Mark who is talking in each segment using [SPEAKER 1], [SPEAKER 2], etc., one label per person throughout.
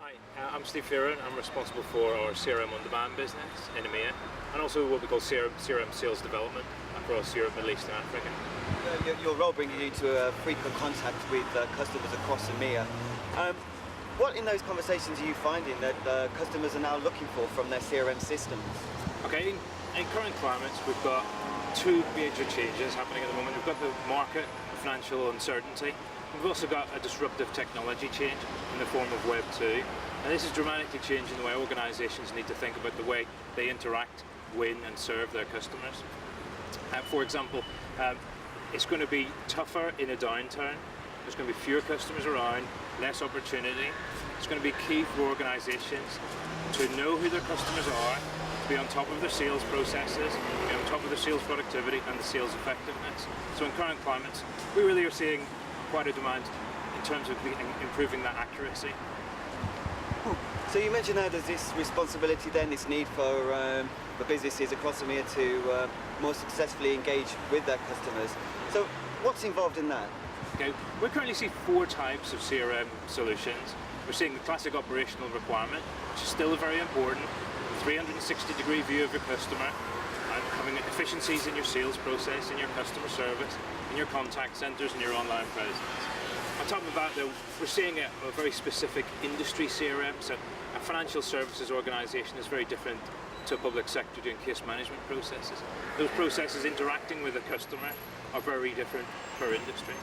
[SPEAKER 1] Hi, I'm Steve Fearon. I'm responsible for our CRM on-demand business in EMEA and also what we call CRM sales development across Europe, Middle East and Africa.
[SPEAKER 2] Your role bringing you to frequent contact with customers across EMEA. What in those conversations are you finding that customers are now looking for from their CRM systems?
[SPEAKER 1] Okay, in current climates we've got two major changes happening at the moment. We've got the market, financial uncertainty. We've also got a disruptive technology change in the form of Web 2. And this is dramatically changing the way organisations need to think about the way they interact, win and serve their customers. For example, it's going to be tougher in a downturn. There's going to be fewer customers around, less opportunity. It's going to be key for organisations to know who their customers are, to be on top of their sales processes, be on top of their sales productivity and the sales effectiveness. So in current climates, we really are seeing quite a demand in terms of improving that accuracy.
[SPEAKER 2] So you mentioned now there's this responsibility then, this need for businesses across EMEA to more successfully engage with their customers. So what's involved in that?
[SPEAKER 1] Okay, we currently see four types of CRM solutions. We're seeing the classic operational requirement, which is still very important, a 360-degree view of your customer, and having efficiencies in your sales process, in your customer service, in your contact centres and your online presence. On top of that though, we're seeing a very specific industry CRM, so a financial services organisation is very different to a public sector doing case management processes. Those processes interacting with the customer are very different per industry.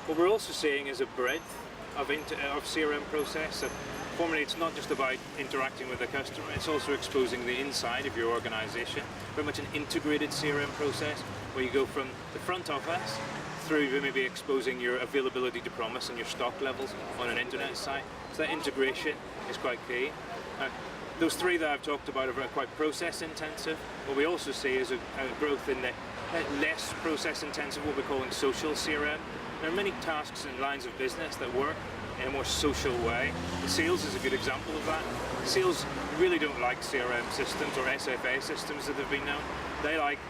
[SPEAKER 1] What we're also seeing is a breadth of CRM process. So formerly it's not just about interacting with the customer, it's also exposing the inside of your organisation. Very much an integrated CRM process where you go from the front office through to maybe exposing your availability to promise and your stock levels on an internet site. So that integration is quite key. Those three that I've talked about are quite process intensive. What we also see is a growth in the less process intensive, what we're calling social CRM. There are many tasks and lines of business that work in a more social way. Sales is a good example of that. Sales really don't like CRM systems or SFA systems that have been known. They like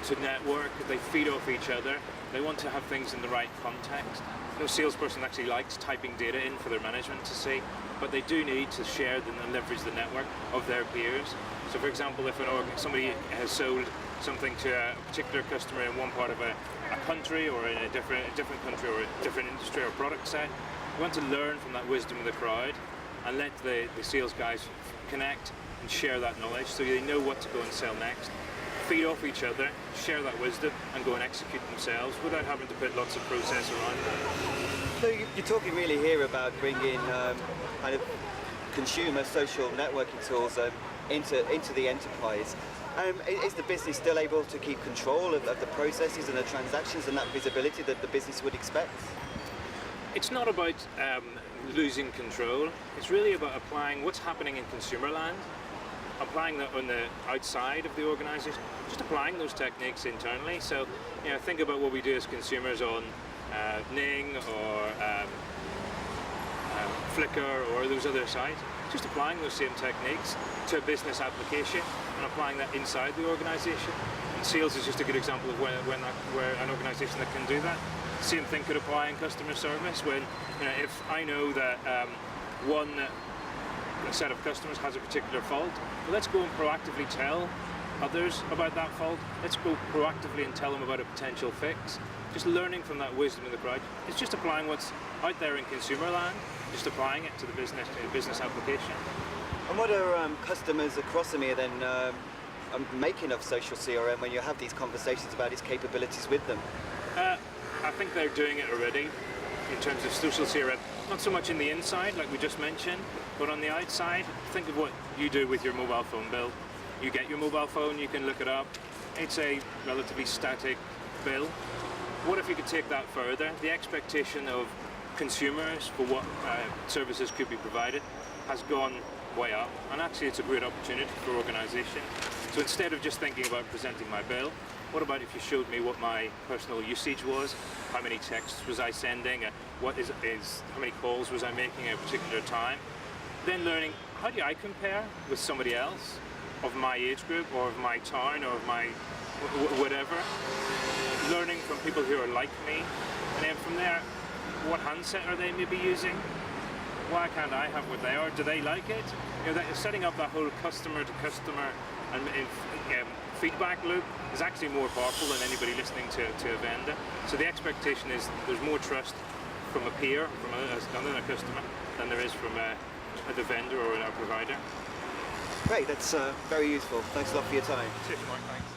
[SPEAKER 1] to network, they feed off each other, they want to have things in the right context. No salesperson actually likes typing data in for their management to see, but they do need to share and leverage the network of their peers. So for example, if somebody has sold something to a particular customer in one part of a country or in a different country or a different industry or product set, we want to learn from that wisdom of the crowd and let the sales guys connect and share that knowledge so they know what to go and sell next. Feed off each other, share that wisdom and go and execute themselves without having to put lots of process around that.
[SPEAKER 2] So you're talking really here about bringing kind of consumer social networking tools into the enterprise. Is the business still able to keep control of the processes and the transactions and that visibility that the business would expect?
[SPEAKER 1] It's not about losing control, it's really about applying what's happening in consumer land, applying that on the outside of the organisation, just applying those techniques internally. So, think about what we do as consumers on Ning or Flickr or those other sites. Just applying those same techniques to a business application and applying that inside the organisation. And sales is just a good example of where an organisation that can do that. Same thing could apply in customer service when, if I know that one set of customers has a particular fault, well, let's go and proactively tell others about that fault. Let's go proactively and tell them about a potential fix. Just learning from that wisdom of the crowd. It's just applying what's out there in consumer land, just applying it to the business application.
[SPEAKER 2] And what are customers across EMEA then making of social CRM when you have these conversations about its capabilities with them?
[SPEAKER 1] I think they're doing it already in terms of social CRM. Not so much in the inside, like we just mentioned, but on the outside, think of what you do with your mobile phone bill. You get your mobile phone, you can look it up. It's a relatively static bill. What if you could take that further? The expectation of consumers for what services could be provided has gone way up, and actually it's a great opportunity for organisations. So instead of just thinking about presenting my bill, what about if you showed me what my personal usage was, how many texts was I sending, how many calls was I making at a particular time? Then learning, how do I compare with somebody else of my age group or of my town or of my whatever? Learning from people who are like me, and then from there, what handset are they maybe using? why can't I have what they are? Do they like it? Setting up that whole customer to customer and feedback loop is actually more powerful than anybody listening to a vendor. So the expectation is there's more trust from a peer, from another customer, than there is from the vendor or a provider.
[SPEAKER 2] Great, that's very useful. Thanks a lot for your time.
[SPEAKER 1] Cheers, Mark. Thanks.